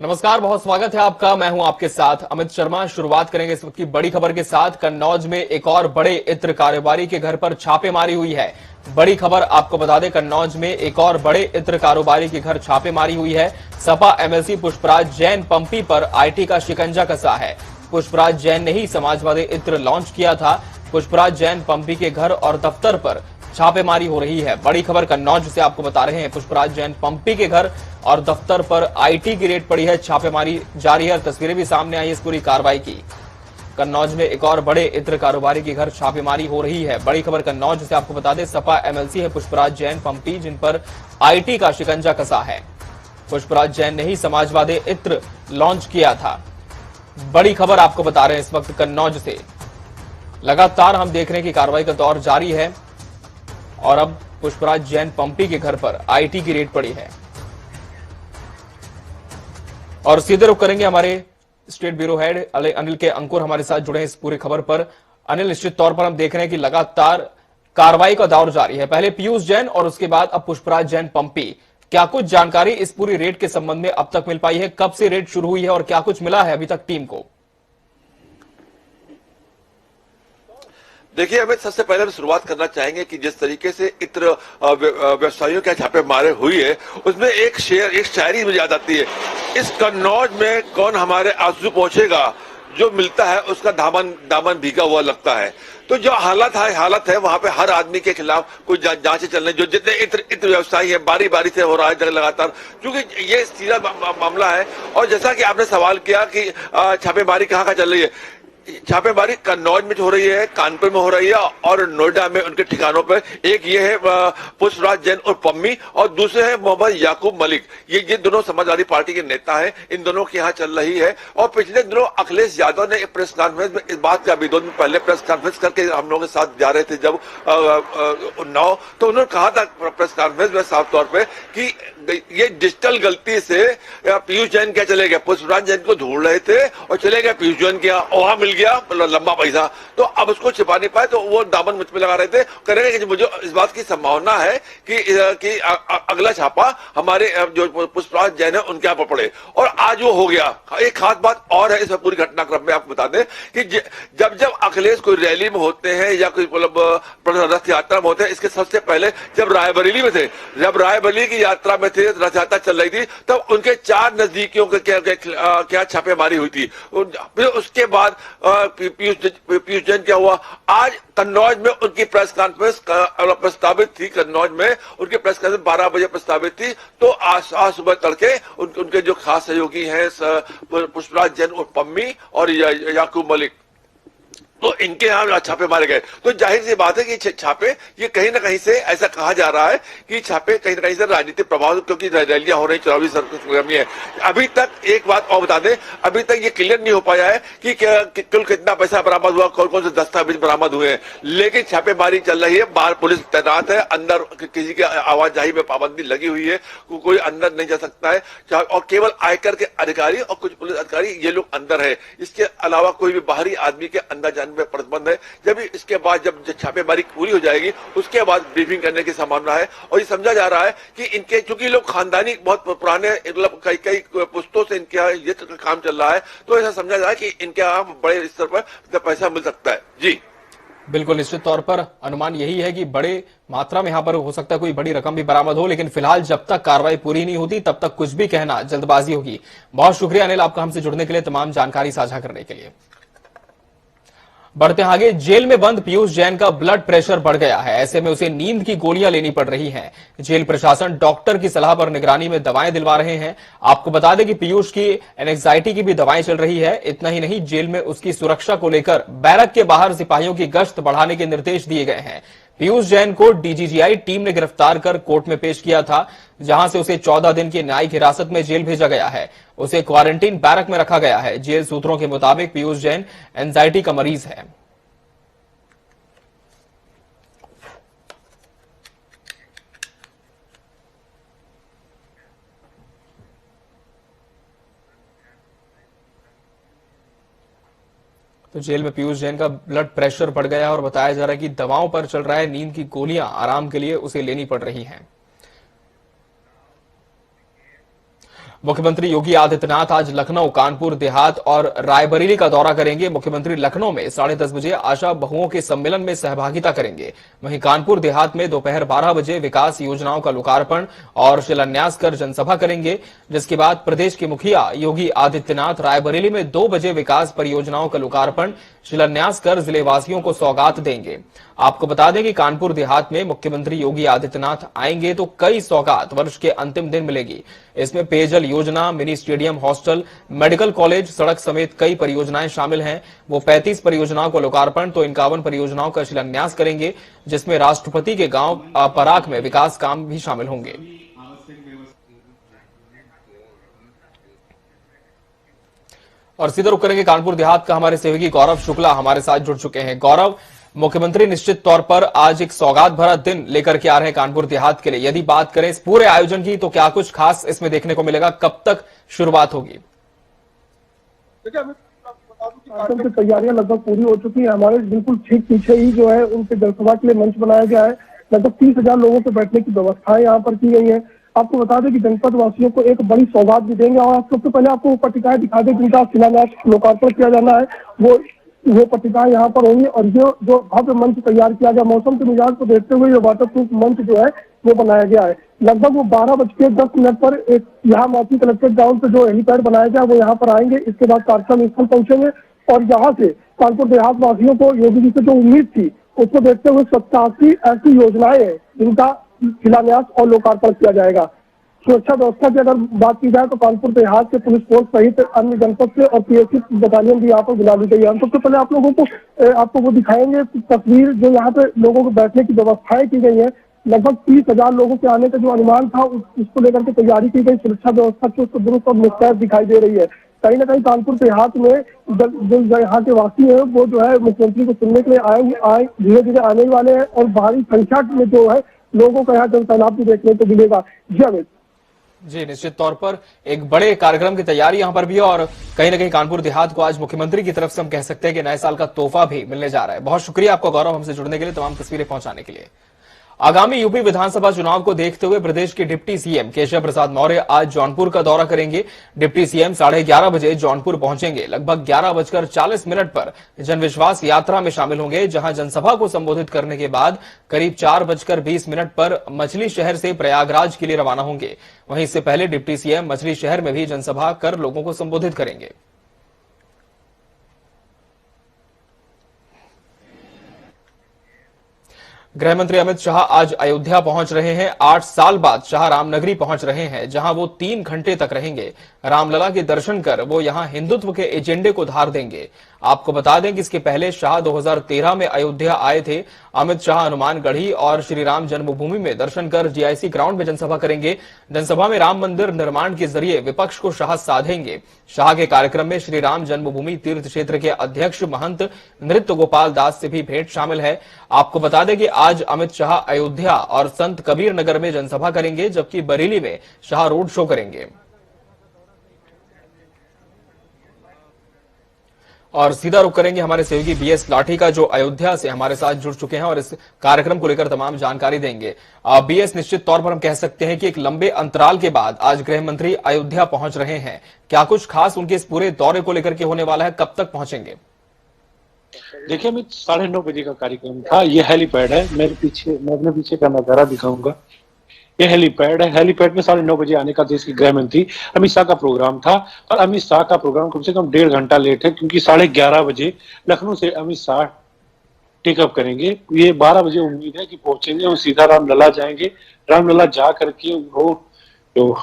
नमस्कार, बहुत स्वागत है आपका। मैं हूं आपके साथ अमित शर्मा। शुरुआत करेंगे इस वक्त की बड़ी खबर के साथ। कन्नौज में एक और बड़े इत्र कारोबारी के घर पर छापेमारी हुई है। बड़ी खबर आपको बता दें, कन्नौज में एक और बड़े इत्र कारोबारी के घर छापेमारी हुई है। सपा एमएलसी पुष्पराज जैन पंपी पर आईटी का शिकंजा कसा है। पुष्पराज जैन ने ही समाजवादी इत्र लॉन्च किया था। पुष्पराज जैन पंपी के घर और दफ्तर पर छापेमारी हो रही है। बड़ी खबर कन्नौज से आपको बता रहे हैं। पुष्पराज जैन पंपी के घर और दफ्तर पर आईटी की रेड पड़ी है। छापेमारी जारी है। तस्वीरें भी सामने आई इस पूरी कार्रवाई की। कन्नौज में एक और बड़े इत्र कारोबारी के घर छापेमारी हो रही है। बड़ी खबर कन्नौज से आपको बता दें, सपा एमएलसी है पुष्पराज जैन पंपी, जिन पर आईटी का शिकंजा कसा है। पुष्पराज जैन ने ही समाजवादी इत्र लॉन्च किया था। बड़ी खबर आपको बता रहे हैं इस वक्त कन्नौज से। लगातार हम देख रहे हैं कि कार्रवाई का दौर जारी है और अब पुष्पराज जैन पंपी के घर पर आईटी की रेड पड़ी है। और सीधे रुख करेंगे हमारे स्टेट ब्यूरो हेड अनिल के अंकुर हमारे साथ जुड़े हैं इस पूरी खबर पर। अनिल, निश्चित तौर पर हम देख रहे हैं कि लगातार कार्रवाई का दौर जारी है। पहले पीयूष जैन और उसके बाद अब पुष्पराज जैन पंपी। क्या कुछ जानकारी इस पूरी रेड के संबंध में अब तक मिल पाई है? कब से रेड शुरू हुई है और क्या कुछ मिला है अभी तक टीम को? देखिए, हमें सबसे पहले हम शुरुआत करना चाहेंगे कि जिस तरीके से इत्र व्यवसायियों के छापे मारे हुई है, उसमें एक शायरी मुझे याद आती है। इस कन्नौज में कौन हमारे आंसू पहुंचेगा, जो मिलता है उसका दामन भीगा हुआ लगता है। तो जो हालत है वहां पे हर आदमी के खिलाफ कुछ जांचें चल रही, जो जितने इत्र व्यवसायी है बारी बारी से हो रहा है लगातार, क्योंकि ये सीधा मामला है। और जैसा कि आपने सवाल किया कि छापेमारी कहाँ चल रही है, छापेमारी कन्नौज में हो रही है, कानपुर में हो रही है और नोएडा में उनके ठिकानों पर। एक ये है पुष्पराज जैन और पम्मी, और दूसरे है मोहम्मद याकूब मलिक। ये दोनों समाजवादी पार्टी के नेता हैं। इन दोनों की यहाँ चल रही है। और पिछले दिनों अखिलेश यादव ने एक प्रेस कॉन्फ्रेंस में इस बात का अभी 2 दिन पहले प्रेस कॉन्फ्रेंस करके हम लोगों के साथ जा रहे थे जब उन्नाव, तो उन्होंने कहा था प्रेस कॉन्फ्रेंस में साफ तौर पर कि ये डिजिटल गलती से पीयूष जैन क्या चले गए, पुष्पराज जैन को ढूंढ रहे थे और चले गए पीयूष जैन के यहाँ, वहां मिल गया लंबा पैसा, तो अब उसको छिपा नहीं पाए, तो वो दामन मुझ पे लगा रहे थे। कह रहे हैं कि मुझे इस बात की संभावना है कि अगला छापा हमारे जो पुष्पराज जैन है उनके यहाँ पर पड़े, और आज वो हो गया। एक खास बात और है इस पूरी घटनाक्रम में, आपको बता दें कि जब अखिलेश कोई रैली में होते हैं या कोई मतलब रथ यात्रा में होते हैं, इसके सबसे पहले जब रायबरेली में थे, जब रायबरेली की यात्रा में थे, रथ यात्रा चल रही थी, तब उनके 4 नजदीकियों के क्या छापेमारी हुई थी। फिर उसके बाद पीयूष जैन क्या हुआ, आज कन्नौज में उनकी प्रेस कॉन्फ्रेंस प्रस्तावित थी। कन्नौज में उनकी प्रेस कॉन्फ्रेंस 12 बजे प्रस्तावित थी। तो आज सुबह तड़के उनके जो खास सहयोगी हैं पुष्पराज जैन और पम्मी और याकूब मलिक, तो इनके यहाँ छापे मारे गए। तो जाहिर सी बात है कि छापे ये कहीं ना कहीं से ऐसा कहा जा रहा है कि छापे कहीं ना कहीं से राजनीतिक प्रभाव, क्योंकि रैलियां हो रही, चुनावी सरगर्मी है। अभी तक एक बात और बता दें, अभी तक ये क्लियर नहीं हो पाया है कि कुल कितना पैसा बरामद हुआ, कौन कौन से दस्तावेज बरामद हुए हैं, लेकिन छापेमारी चल रही है। बाहर पुलिस तैनात है, अंदर किसी के आवाजाही में पाबंदी लगी हुई है, कोई अंदर नहीं जा सकता है, और केवल आयकर के अधिकारी और कुछ पुलिस अधिकारी ये लोग अंदर है। इसके अलावा कोई भी बाहरी आदमी के अंदर में प्रतिबंध है। जब इसके बाद जब छापेमारी पूरी हो जाएगी उसके बाद ब्रीफिंग करने की संभावना है। और ये समझा जा रहा है कि इनके, चूंकि लोग खानदानी बहुत पुराने, मतलब कई पुश्तों से इनके यहाँ ये काम चल रहा है, तो ऐसा समझा जा रहा है कि इनके यहाँ बड़े स्तर पर पैसा मिल सकता है। जी बिल्कुल, निश्चित तौर पर अनुमान यही है कि बड़े मात्रा में यहां पर हो सकता है कोई बड़ी रकम भी बरामद हो, लेकिन फिलहाल जब तक कार्रवाई पूरी नहीं होती तब तक कुछ भी कहना जल्दबाजी होगी। बहुत शुक्रिया अनिल आपका हमसे जुड़ने के लिए, तमाम जानकारी साझा करने के लिए। बढ़ते आगे, जेल में बंद पीयूष जैन का ब्लड प्रेशर बढ़ गया है। ऐसे में उसे नींद की गोलियां लेनी पड़ रही हैं। जेल प्रशासन डॉक्टर की सलाह पर निगरानी में दवाएं दिलवा रहे हैं। आपको बता दें कि पीयूष की एंजाइटी की भी दवाएं चल रही है। इतना ही नहीं, जेल में उसकी सुरक्षा को लेकर बैरक के बाहर सिपाहियों की गश्त बढ़ाने के निर्देश दिए गए हैं। पीयूष जैन को डीजीजीआई टीम ने गिरफ्तार कर कोर्ट में पेश किया था, जहां से उसे 14 दिन की न्यायिक हिरासत में जेल भेजा गया है। उसे क्वारंटीन बैरक में रखा गया है। जेल सूत्रों के मुताबिक पीयूष जैन एंजाइटी का मरीज है। तो जेल में पीयूष जैन का ब्लड प्रेशर बढ़ गया है और बताया जा रहा है कि दवाओं पर चल रहा है। नींद की गोलियां आराम के लिए उसे लेनी पड़ रही हैं। मुख्यमंत्री योगी आदित्यनाथ आज लखनऊ, कानपुर देहात और रायबरेली का दौरा करेंगे। मुख्यमंत्री लखनऊ में 10:30 बजे आशा बहुओं के सम्मेलन में सहभागिता करेंगे। वहीं कानपुर देहात में दोपहर 12 बजे विकास योजनाओं का लोकार्पण और शिलान्यास कर जनसभा करेंगे, जिसके बाद प्रदेश के मुखिया योगी आदित्यनाथ रायबरेली में 2 बजे विकास परियोजनाओं का लोकार्पण शिलान्यास कर जिलेवासियों को सौगात देंगे। आपको बता दें कि कानपुर देहात में मुख्यमंत्री योगी आदित्यनाथ आएंगे तो कई सौगात वर्ष के अंतिम दिन मिलेगी। इसमें पेयजल योजना, mini stadium, hostel, medical college, सड़क समेत कई परियोजनाएं शामिल हैं। वो 35 परियोजनाओं को लोकार्पण तो 51 परियोजनाओं का शिलान्यास करेंगे, जिसमें राष्ट्रपति के गांव पराक में विकास काम भी शामिल होंगे। और सीधा रुक करेंगे कानपुर देहात का। हमारे सहयोगी गौरव शुक्ला हमारे साथ जुड़ चुके हैं। गौरव, मुख्यमंत्री निश्चित तौर पर आज एक सौगात भरा दिन लेकर के आ रहे हैं कानपुर देहात के लिए। यदि बात करें इस पूरे आयोजन की तो क्या कुछ खास इसमें देखने को मिलेगा? कब तक शुरुआत होगी? कार्यक्रम की तैयारियां लगभग पूरी हो चुकी है। हमारे बिल्कुल ठीक पीछे ही जो है उनके जनसभा के लिए मंच बनाया गया है। लगभग 30,000 लोगों के बैठने की व्यवस्थाएं यहाँ पर की गई है। आपको बता दें कि जनपद वासियों को एक बड़ी सौगात भी देंगे और सबसे पहले आपको वो पट्टिकाएं दिखा दें जिनका शिलान्यास लोकार्पण किया जाना है। वो पट्टिकाएं यहाँ पर होंगी और जो भव्य मंच तैयार किया गया, मौसम के मिजाज को देखते हुए ये वाटर प्रूफ मंच जो है वो बनाया गया है। लगभग वो 12:10 पर एक यहाँ मौसी कलेक्ट्रेट ग्राउंड पे जो हेलीपैड बनाया गया वो यहाँ पर आएंगे। इसके बाद कार्यक्रम स्थल पहुंचेंगे और यहाँ से कानपुर देहात वासियों को योगी जी से जो उम्मीद थी उसको देखते हुए 87 ऐसी योजनाएं हैं जिनका शिलान्यास और लोकार्पण किया जाएगा। सुरक्षा व्यवस्था की अगर बात की जाए तो कानपुर देहात के पुलिस फोर्स सहित अन्य जनपद से और पीएससी बटालियन भी यहाँ पर बुला ली गई है। हम सबसे पहले आप लोगों को आपको वो दिखाएंगे तस्वीर जो यहाँ पे लोगों को बैठने की व्यवस्थाएं की गई है। लगभग 30,000 लोगों के आने का जो अनुमान था उसको लेकर के तैयारी की गई। सुरक्षा व्यवस्था की उसको दुरुस्त और मुस्तैद दिखाई दे रही है। कहीं ना कहीं कानपुर देहात में जो यहाँ के वासी हैं वो जो है मुख्यमंत्री को सुनने के लिए धीरे धीरे आने वाले हैं और भारी संख्या में जो है लोगों का यहाँ जनसैलाब भी देखने को मिलेगा। जी अमित जी, निश्चित तौर पर एक बड़े कार्यक्रम की तैयारी यहां पर भी है और कहीं ना कहीं कानपुर देहात को आज मुख्यमंत्री की तरफ से हम कह सकते हैं कि नए साल का तोहफा भी मिलने जा रहा है। बहुत शुक्रिया आपका गौरव, हमसे जुड़ने के लिए, तमाम तस्वीरें पहुंचाने के लिए। आगामी यूपी विधानसभा चुनाव को देखते हुए प्रदेश के डिप्टी सीएम केशव प्रसाद मौर्य आज जौनपुर का दौरा करेंगे। डिप्टी सीएम 11:30 बजे जौनपुर पहुंचेंगे। लगभग 11:40 पर जनविश्वास यात्रा में शामिल होंगे, जहां जनसभा को संबोधित करने के बाद करीब 4:20 पर मछली शहर से प्रयागराज के लिए रवाना होंगे। वहीं इससे पहले डिप्टी सीएम मछली शहर में भी जनसभा कर लोगों को संबोधित करेंगे। गृह मंत्री अमित शाह आज अयोध्या पहुंच रहे हैं। 8 साल बाद शाह रामनगरी पहुंच रहे हैं, जहां वो 3 घंटे तक रहेंगे। रामलला के दर्शन कर वो यहां हिंदुत्व के एजेंडे को धार देंगे। आपको बता दें कि इसके पहले शाह 2013 में अयोध्या आए थे। अमित शाह हनुमानगढ़ी और श्री राम जन्मभूमि में दर्शन कर जीआईसी ग्राउंड में जनसभा करेंगे। जनसभा में राम मंदिर निर्माण के जरिए विपक्ष को शाह साधेंगे। शाह के कार्यक्रम में श्री राम जन्मभूमि तीर्थ क्षेत्र के अध्यक्ष महंत नृत्य गोपाल दास से भी भेंट शामिल है। आपको बता दें कि आज अमित शाह अयोध्या और संत कबीर नगर में जनसभा करेंगे, जबकि बरेली में शाह रोड शो करेंगे। और सीधा रुख करेंगे हमारे सहयोगी बीएस लाठी का, जो अयोध्या से हमारे साथ जुड़ चुके हैं और इस कार्यक्रम को लेकर तमाम जानकारी देंगे। बीएस, निश्चित तौर पर हम कह सकते हैं कि एक लंबे अंतराल के बाद आज गृह मंत्री अयोध्या पहुंच रहे हैं। क्या कुछ खास उनके इस पूरे दौरे को लेकर के होने वाला है? कब तक पहुंचेंगे? देखिए अमित, 9:30 बजे का कार्यक्रम था। ये हेलीपैड है, मैं अपने पीछे का नजारा दिखाऊंगा। ये हेलीपैड है। हेलीपैड में 9:30 बजे आने का देश के गृह मंत्री अमित शाह का प्रोग्राम था और अमित शाह का प्रोग्राम कम से कम 1.5 घंटा लेट है, क्योंकि 11:30 बजे लखनऊ से अमित शाह टेकअप करेंगे। ये 12 बजे उम्मीद है कि पहुंचेंगे और सीधा रामलला जाएंगे। रामलला जा करके वो जो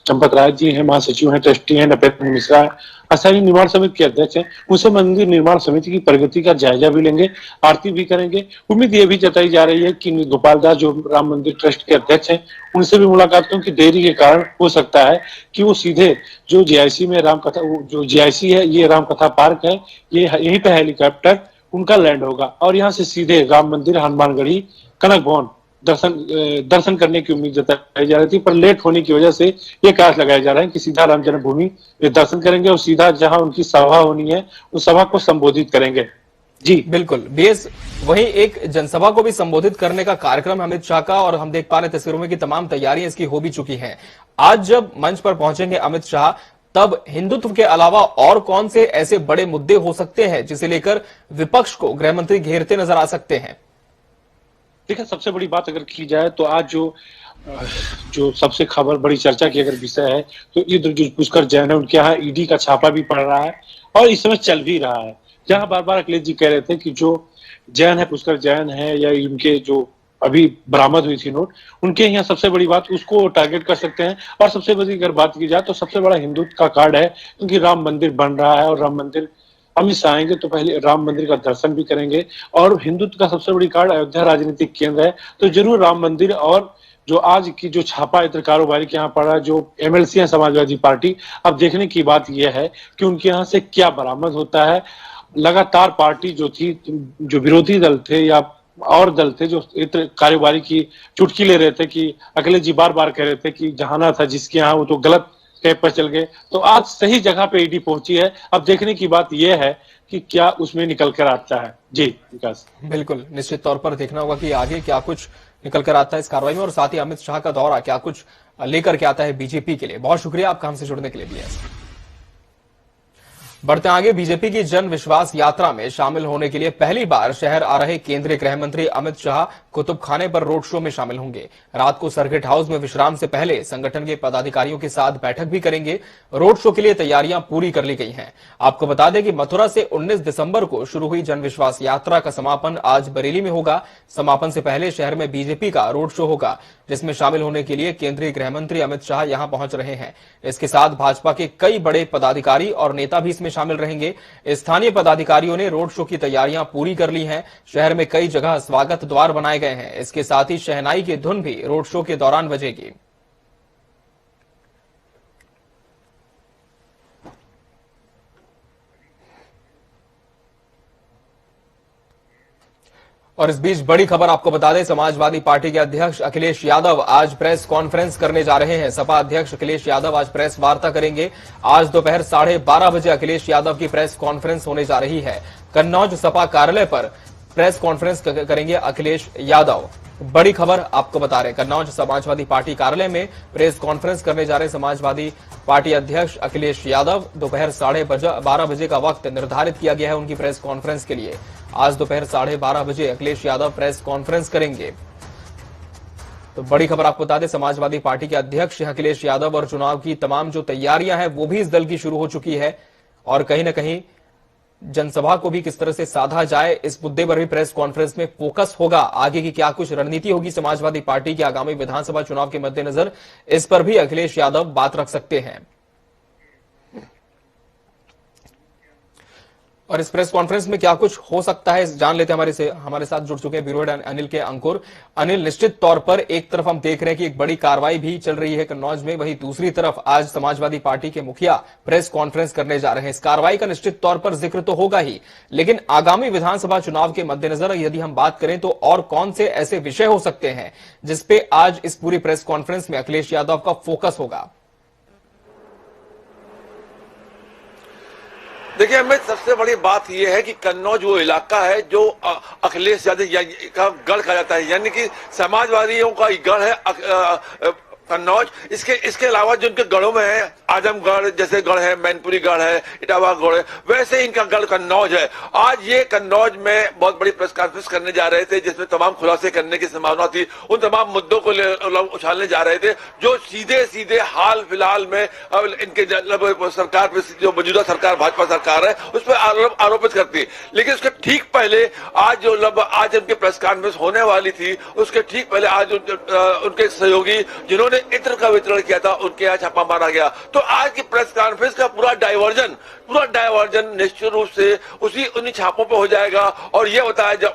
चंपत राय जी हैं, महासचिव हैं, ट्रस्टी हैं, नपेंद्र मिश्रा स्थायी निर्माण समिति के अध्यक्ष हैं, उनसे मंदिर निर्माण समिति की प्रगति का जायजा भी लेंगे, आरती भी करेंगे। उम्मीद ये भी जताई जा रही है कि गोपाल दास जो राम मंदिर ट्रस्ट के अध्यक्ष हैं उनसे भी मुलाकात, क्योंकि देरी के कारण हो सकता है कि वो सीधे जो जीआईसी में रामकथा, जो जीआईसी है ये रामकथा पार्क है, ये यहीं पे हेलीकॉप्टर उनका लैंड होगा और यहाँ से सीधे राम मंदिर, हनुमानगढ़ी, कनक भवन दर्शन करने की उम्मीद जताई जा रही थी, पर लेट होने की वजह से ये कयास लगाया जा रहा है कि सीधा राम जन्मभूमि दर्शन करेंगे और सीधा जहां उनकी सभा होनी है उस सभा को संबोधित करेंगे। जी बिल्कुल। बीएस, वहीं एक जनसभा को भी संबोधित करने का कार्यक्रम अमित शाह का, और हम देख पा रहे हैं तस्वीरों में कि तमाम तैयारियां इसकी हो भी चुकी हैं। आज जब मंच पर पहुंचेंगे अमित शाह, तब हिंदुत्व के अलावा और कौन से ऐसे बड़े मुद्दे हो सकते हैं जिसे लेकर विपक्ष को गृहमंत्री घेरते नजर आ सकते हैं? देखिए, सबसे बड़ी बात अगर की जाए तो आज जो सबसे खबर बड़ी चर्चा की अगर विषय है तो ये जो पुष्कर जैन है, उनके यहाँ ईडी का छापा भी पड़ रहा है और इस समय चल भी रहा है। जहां बार बार अखिलेश जी कह रहे थे कि जो जैन है, पुष्कर जैन है, या उनके जो अभी बरामद हुई थी नोट, उनके यहाँ सबसे बड़ी बात उसको टारगेट कर सकते हैं। और सबसे बड़ी अगर बात की जाए तो सबसे बड़ा हिंदुत्व का कार्ड है, क्योंकि राम मंदिर बन रहा है और राम मंदिर अमित शाह आएंगे तो पहले राम मंदिर का दर्शन भी करेंगे। और हिंदुत्व का सबसे बड़ी कार्ड अयोध्या राजनीतिक केंद्र है, तो जरूर राम मंदिर और जो आज की जो छापा इत्र कारोबारी के यहाँ पड़ा, जो एमएलसी है समाजवादी पार्टी, अब देखने की बात यह है कि उनके यहाँ से क्या बरामद होता है। लगातार पार्टी जो थी, जो विरोधी दल थे या और दल थे, जो इत्र कारोबारी की चुटकी ले रहे थे कि अखिलेश जी बार बार कह रहे थे कि जहाना था जिसके यहाँ वो तो गलत स्टेप पर चल गए, तो आज सही जगह पे ईडी पहुंची है। अब देखने की बात यह है कि क्या उसमें निकल कर आता है। जी विकास, बिल्कुल, निश्चित तौर पर देखना होगा कि आगे क्या कुछ निकल कर आता है इस कार्रवाई में, और साथ ही अमित शाह का दौरा क्या कुछ लेकर के आता है बीजेपी के लिए। बहुत शुक्रिया आपका हमसे जुड़ने के लिए बीएस। बढ़ते आगे, बीजेपी की जन विश्वास यात्रा में शामिल होने के लिए पहली बार शहर आ रहे केंद्रीय गृह मंत्री अमित शाह कुतुब खाने पर रोड शो में शामिल होंगे। रात को सर्किट हाउस में विश्राम से पहले संगठन के पदाधिकारियों के साथ बैठक भी करेंगे। रोड शो के लिए तैयारियां पूरी कर ली गई हैं। आपको बता दें कि मथुरा से 19 दिसंबर को शुरू हुई जन विश्वास यात्रा का समापन आज बरेली में होगा। समापन से पहले शहर में बीजेपी का रोड शो होगा, जिसमें शामिल होने के लिए केंद्रीय गृह मंत्री अमित शाह यहां पहुंच रहे हैं। इसके साथ भाजपा के कई बड़े पदाधिकारी और नेता भी इसमें शामिल रहेंगे। स्थानीय पदाधिकारियों ने रोड शो की तैयारियां पूरी कर ली हैं। शहर में कई जगह स्वागत द्वार बनाए गए हैं। इसके साथ ही शहनाई की धुन भी रोड शो के दौरान बजेगी। और इस बीच बड़ी खबर आपको बता दें, समाजवादी पार्टी के अध्यक्ष अखिलेश यादव आज प्रेस कॉन्फ्रेंस करने जा रहे हैं। सपा अध्यक्ष अखिलेश यादव आज प्रेस वार्ता करेंगे। आज दोपहर 12:30 बजे अखिलेश यादव की प्रेस कॉन्फ्रेंस होने जा रही है। कन्नौज सपा कार्यालय पर प्रेस कॉन्फ्रेंस करेंगे अखिलेश यादव। बड़ी खबर आपको बता रहे हैं, कन्नौज समाजवादी पार्टी कार्यालय में प्रेस कॉन्फ्रेंस करने जा रहे समाजवादी पार्टी अध्यक्ष अखिलेश यादव। दोपहर 12:30 बजे का वक्त निर्धारित किया गया है उनकी प्रेस कॉन्फ्रेंस के लिए। आज दोपहर 12:30 बजे अखिलेश यादव प्रेस कॉन्फ्रेंस करेंगे। तो बड़ी खबर आपको बता दें, समाजवादी पार्टी के अध्यक्ष अखिलेश यादव और चुनाव की तमाम जो तैयारियां हैं वो भी इस दल की शुरू हो चुकी है। और कहीं ना कहीं जनसभा को भी किस तरह से साधा जाए, इस मुद्दे पर भी प्रेस कॉन्फ्रेंस में फोकस होगा। आगे की क्या कुछ रणनीति होगी समाजवादी पार्टी के आगामी विधानसभा चुनाव के मद्देनजर, इस पर भी अखिलेश यादव बात रख सकते हैं। और इस प्रेस कॉन्फ्रेंस में क्या कुछ हो सकता है जान लेते हैं। हमारे साथ जुड़ चुके हैं ब्यूरो हेड अनिल के अंकुर। अनिल, निश्चित तौर पर एक तरफ हम देख रहे हैं कि एक बड़ी कार्रवाई भी चल रही है कन्नौज में, वहीं दूसरी तरफ आज समाजवादी पार्टी के मुखिया प्रेस कॉन्फ्रेंस करने जा रहे हैं। इस कार्रवाई का निश्चित तौर पर जिक्र तो होगा ही, लेकिन आगामी विधानसभा चुनाव के मद्देनजर यदि हम बात करें तो और कौन से ऐसे विषय हो सकते हैं जिसपे आज इस पूरी प्रेस कॉन्फ्रेंस में अखिलेश यादव का फोकस होगा? देखिए अमित, सबसे बड़ी बात यह है कि कन्नौज वो इलाका है जो अखिलेश यादव का गढ़ कहा जाता है, यानी कि समाजवादियों का गढ़ है कन्नौज। इसके अलावा जो उनके गढ़ों में है, आजमगढ़ जैसे गढ़ है, मैनपुरी गढ़ है, इटावा गढ़ है, वैसे इनका गढ़ कन्नौज है। आज ये कन्नौज में बहुत बड़ी प्रेस कॉन्फ्रेंस करने जा रहे थे, जिसमें तमाम खुलासे करने की संभावना थी। उन तमाम मुद्दों को उछालने जा रहे थे जो सीधे सीधे हाल फिलहाल में इनके सरकार पे, जो मौजूदा सरकार भाजपा सरकार है, उस पर आरोपित करती है। लेकिन उसके ठीक पहले आज उनकी प्रेस कॉन्फ्रेंस होने वाली थी, उसके ठीक पहले आज उनके सहयोगी जिन्होंने इत्र का वितरण किया था, उनके यहाँ छापा मारा गया। तो आज की प्रेस कॉन्फ्रेंस का पूरा डायवर्जन निश्चित रूप से उन्हीं छापों पर हो जाएगा। और ये बताया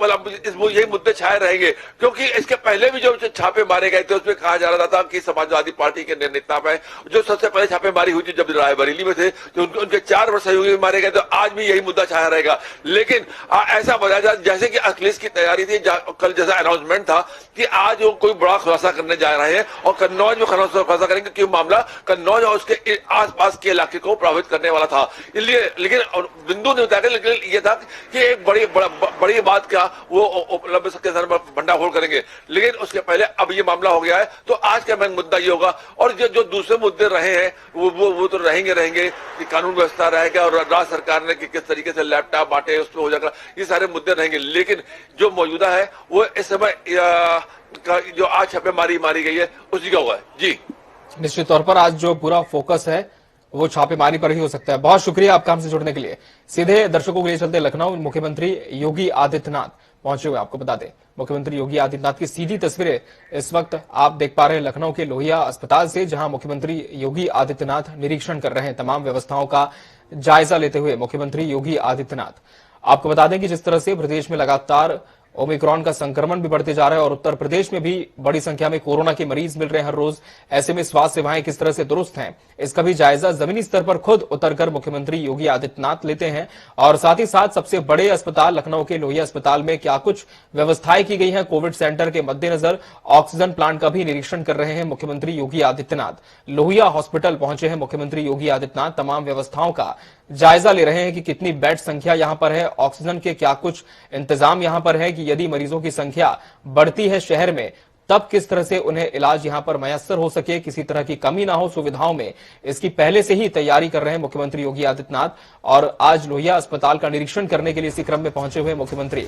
यही मुद्दे छाए रहेंगे, क्योंकि इसके पहले भी जो छापे मारे गए थे उसमें कहा जा रहा था कि समाजवादी पार्टी के नेता में जो सबसे पहले छापेमारी हुई थी जब रायबरेली में थे, तो उनके 4 सहयोगी मारे गए। तो आज भी यही मुद्दा छाया रहेगा। लेकिन ऐसा बताया जाए जैसे कि अखिलेश की तैयारी थी, कल जैसा अनाउंसमेंट था कि आज वो कोई बड़ा खुलासा करने जा रहे हैं और कन्नौज में खुलासा करेंगे, क्योंकि मामला कन्नौज और उसके के आसपास के इलाके को प्रभावित करने वाला था। इसलिए लेकिन बिंदु ने बताया, लेकिन ये था कि एक बड़ी बात क्या वो उपलब्ध सबके भंडाफोड़ करेंगे, लेकिन उसके पहले अब ये मामला हो गया है। तो आज का मेन मुद्दा ये होगा, और जो दूसरे मुद्दे रहे हैं वो तो रहेंगे कि कानून व्यवस्था रहेगा और राज्य सरकार ने कि किस तरीके से लैपटॉप बांटे उस पर हो जाएगा, ये सारे मुद्दे रहेंगे। लेकिन जो मौजूदा है वो इस समय जो आज छापेमारी मारी गई है उसी का हुआ है। जी निश्चित तौर पर आज जो पूरा फोकस है वो छापेमारी पर ही हो सकता है। बहुत शुक्रिया आपका हमसे जुड़ने के लिए। सीधे दर्शकों के लिए चलते लखनऊ, मुख्यमंत्री योगी आदित्यनाथ पहुंचे हुए। आपको बता दें, मुख्यमंत्री योगी आदित्यनाथ की सीधी तस्वीरें इस वक्त आप देख पा रहे हैं लखनऊ के लोहिया अस्पताल से, जहां मुख्यमंत्री योगी आदित्यनाथ निरीक्षण कर रहे हैं। तमाम व्यवस्थाओं का जायजा लेते हुए मुख्यमंत्री योगी आदित्यनाथ, आपको बता दें कि जिस तरह से प्रदेश में लगातार ओमिक्रॉन का संक्रमण भी बढ़ते जा रहा है और उत्तर प्रदेश में भी बड़ी संख्या में कोरोना के मरीज मिल रहे हैं हर रोज, ऐसे में स्वास्थ्य सेवाएं किस तरह से दुरुस्त हैं, इसका भी जायजा जमीनी स्तर पर खुद उतरकर मुख्यमंत्री योगी आदित्यनाथ लेते हैं। और साथ ही साथ सबसे बड़े अस्पताल लखनऊ के लोहिया अस्पताल में क्या कुछ व्यवस्थाएं की गई हैं कोविड सेंटर के मद्देनजर, ऑक्सीजन प्लांट का भी निरीक्षण कर रहे हैं मुख्यमंत्री योगी आदित्यनाथ। लोहिया हॉस्पिटल पहुंचे हैं मुख्यमंत्री योगी आदित्यनाथ, तमाम व्यवस्थाओं का जायजा ले रहे हैं कि कितनी बेड संख्या यहां पर है, ऑक्सीजन के क्या कुछ इंतजाम यहां पर है कि यदि मरीजों की संख्या बढ़ती है शहर में तब किस तरह से उन्हें इलाज यहां पर मयस्सर हो सके, किसी तरह की कमी ना हो सुविधाओं में, इसकी पहले से ही तैयारी कर रहे हैं मुख्यमंत्री योगी आदित्यनाथ। और आज लोहिया अस्पताल का निरीक्षण करने के लिए इसी क्रम में पहुंचे हुए मुख्यमंत्री।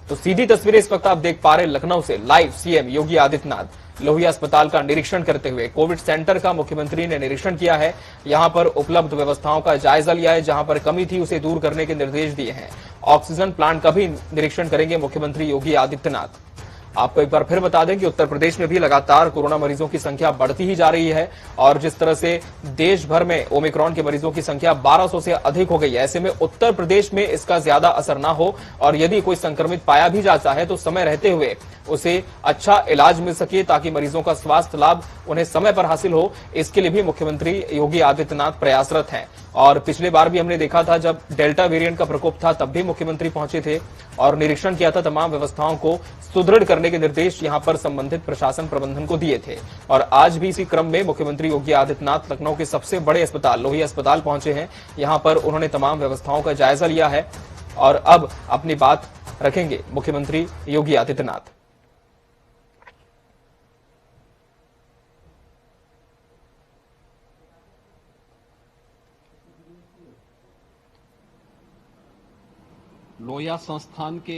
तो सीधी तस्वीरें इस वक्त आप देख पा रहे हैं लखनऊ से लाइव, सीएम योगी आदित्यनाथ लोहिया अस्पताल का निरीक्षण करते हुए। कोविड सेंटर का मुख्यमंत्री ने निरीक्षण किया है, यहां पर उपलब्ध व्यवस्थाओं का जायजा लिया है, जहां पर कमी थी उसे दूर करने के निर्देश दिए हैं। ऑक्सीजन प्लांट का भी निरीक्षण करेंगे मुख्यमंत्री योगी आदित्यनाथ। आपको एक बार फिर बता दें कि उत्तर प्रदेश में भी लगातार कोरोना मरीजों की संख्या बढ़ती ही जा रही है और जिस तरह से देश भर में ओमिक्रॉन के मरीजों की संख्या 1200 से अधिक हो गई है, ऐसे में उत्तर प्रदेश में इसका ज्यादा असर ना हो और यदि कोई संक्रमित पाया भी जाता है तो समय रहते हुए उसे अच्छा इलाज मिल सके ताकि मरीजों का स्वास्थ्य लाभ उन्हें समय पर हासिल हो, इसके लिए भी मुख्यमंत्री योगी आदित्यनाथ प्रयासरत हैं। और पिछले बार भी हमने देखा था जब डेल्टा वेरिएंट का प्रकोप था तब भी मुख्यमंत्री पहुंचे थे और निरीक्षण किया था, तमाम व्यवस्थाओं को सुदृढ़ करने के निर्देश यहां पर संबंधित प्रशासन प्रबंधन को दिए थे। और आज भी इसी क्रम में मुख्यमंत्री योगी आदित्यनाथ लखनऊ के सबसे बड़े अस्पताल लोहिया अस्पताल पहुंचे हैं। यहां पर उन्होंने तमाम व्यवस्थाओं का जायजा लिया है और अब अपनी बात रखेंगे मुख्यमंत्री योगी आदित्यनाथ। लोहिया संस्थान के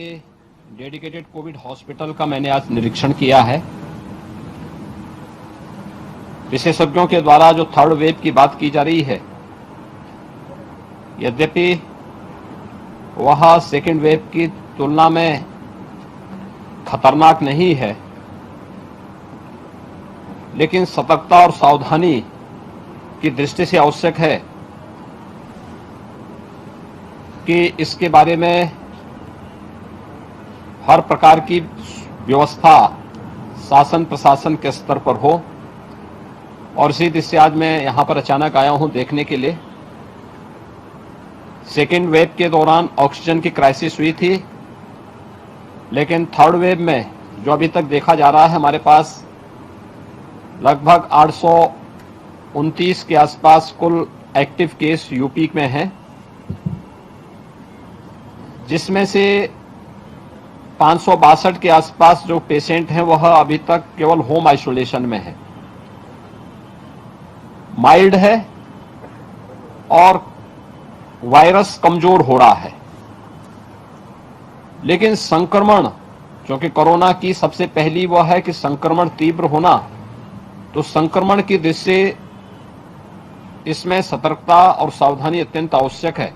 डेडिकेटेड कोविड हॉस्पिटल का मैंने आज निरीक्षण किया है। विशेषज्ञों के द्वारा जो थर्ड वेव की बात की जा रही है, यद्यपि वह सेकेंड वेव की तुलना में खतरनाक नहीं है, लेकिन सतर्कता और सावधानी की दृष्टि से आवश्यक है कि इसके बारे में हर प्रकार की व्यवस्था शासन प्रशासन के स्तर पर हो। और इसी दृष्टि से आज मैं यहां पर अचानक आया हूं देखने के लिए। सेकेंड वेव के दौरान ऑक्सीजन की क्राइसिस हुई थी, लेकिन थर्ड वेव में जो अभी तक देखा जा रहा है, हमारे पास लगभग 829 के आसपास कुल एक्टिव केस यूपी में हैं, जिसमें से 562 के आसपास जो पेशेंट हैं वह अभी तक केवल होम आइसोलेशन में है, माइल्ड है और वायरस कमजोर हो रहा है। लेकिन संक्रमण, क्योंकि कोरोना की सबसे पहली वह है कि संक्रमण तीव्र होना, तो संक्रमण की दृष्टि से इसमें सतर्कता और सावधानी अत्यंत आवश्यक है।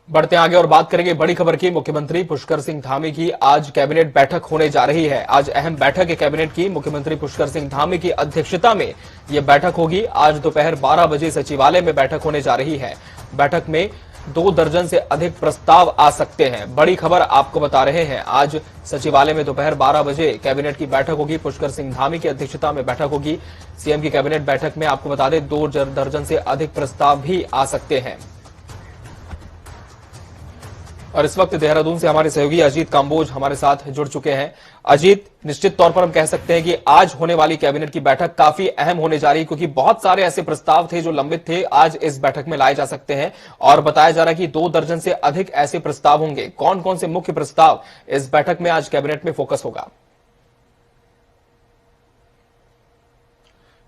बढ़ते आगे और बात करेंगे बड़ी खबर की। मुख्यमंत्री पुष्कर सिंह धामी की आज कैबिनेट बैठक होने जा रही है। आज अहम बैठक है कैबिनेट की। मुख्यमंत्री पुष्कर सिंह धामी की अध्यक्षता में यह बैठक होगी। आज दोपहर 12 बजे सचिवालय में बैठक होने जा रही है। बैठक में 2 दर्जन से अधिक प्रस्ताव आ सकते हैं। बड़ी खबर आपको बता रहे हैं। आज सचिवालय में दोपहर 12 बजे कैबिनेट की बैठक होगी। पुष्कर सिंह धामी की अध्यक्षता में बैठक होगी। सीएम की कैबिनेट बैठक में आपको बता दें 2 दर्जन से अधिक प्रस्ताव भी आ सकते हैं। और इस वक्त देहरादून से हमारे सहयोगी अजीत काम्बोज हमारे साथ जुड़ चुके हैं। अजीत, निश्चित तौर पर हम कह सकते हैं कि आज होने वाली कैबिनेट की बैठक काफी अहम होने जा रही है, क्योंकि बहुत सारे ऐसे प्रस्ताव थे जो लंबित थे, आज इस बैठक में लाए जा सकते हैं और बताया जा रहा है कि 2 दर्जन से अधिक ऐसे प्रस्ताव होंगे। कौन कौन से मुख्य प्रस्ताव इस बैठक में आज कैबिनेट में फोकस होगा?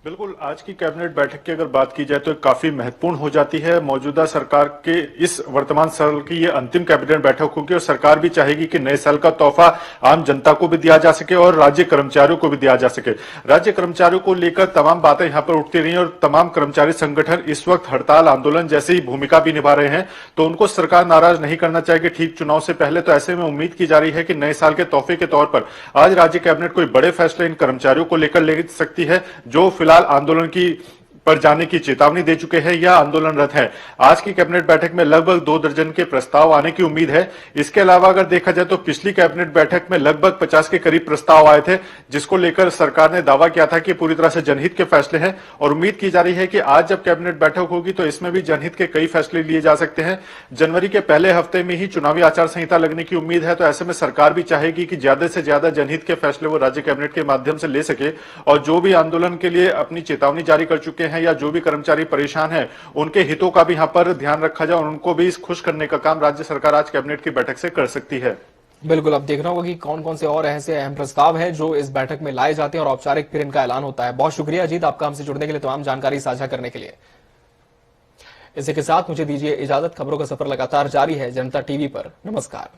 बिल्कुल, आज की कैबिनेट बैठक की अगर बात की जाए तो काफी महत्वपूर्ण हो जाती है। मौजूदा सरकार के इस वर्तमान साल की ये अंतिम कैबिनेट बैठक होगी और सरकार भी चाहेगी कि नए साल का तोहफा आम जनता को भी दिया जा सके और राज्य कर्मचारियों को भी दिया जा सके। राज्य कर्मचारियों को लेकर तमाम बातें यहां पर उठती रही और तमाम कर्मचारी संगठन इस वक्त हड़ताल आंदोलन जैसी ही भूमिका भी निभा रहे हैं, तो उनको सरकार नाराज नहीं करना चाहेगी ठीक चुनाव से पहले। तो ऐसे में उम्मीद की जा रही है कि नए साल के तोहफे के तौर पर आज राज्य कैबिनेट कोई बड़े फैसले इन कर्मचारियों को लेकर ले सकती है जो फिलहाल आंदोलन की पर जाने की चेतावनी दे चुके हैं या आंदोलनरत हैं। आज की कैबिनेट बैठक में लगभग 2 दर्जन के प्रस्ताव आने की उम्मीद है। इसके अलावा अगर देखा जाए तो पिछली कैबिनेट बैठक में लगभग 50 के करीब प्रस्ताव आए थे, जिसको लेकर सरकार ने दावा किया था कि पूरी तरह से जनहित के फैसले हैं और उम्मीद की जा रही है कि आज जब कैबिनेट बैठक होगी तो इसमें भी जनहित के कई फैसले लिए जा सकते हैं। जनवरी के पहले हफ्ते में ही चुनावी आचार संहिता लगने की उम्मीद है, तो ऐसे में सरकार भी चाहेगी कि ज्यादा से ज्यादा जनहित के फैसले वो राज्य कैबिनेट के माध्यम से ले सके और जो भी आंदोलन के लिए अपनी चेतावनी जारी कर चुके हैं या जो भी कर्मचारी परेशान हैं, उनके हितों का भी यहां पर ध्यान रखा जाए और उनको भी खुश करने का काम राज्य सरकार आज कैबिनेट की बैठक से कर सकती है। बिल्कुल, अब देखना होगा कि कौन कौन से और ऐसे अहम प्रस्ताव हैं जो इस बैठक में लाए जाते हैं और औपचारिक फिर इनका ऐलान होता है। बहुत शुक्रिया अजीत, आपका हमसे जुड़ने के लिए, तमाम जानकारी साझा करने के लिए। इसी के साथ मुझे दीजिए इजाजत। खबरों का सफर लगातार जारी है जनता टीवी पर। नमस्कार।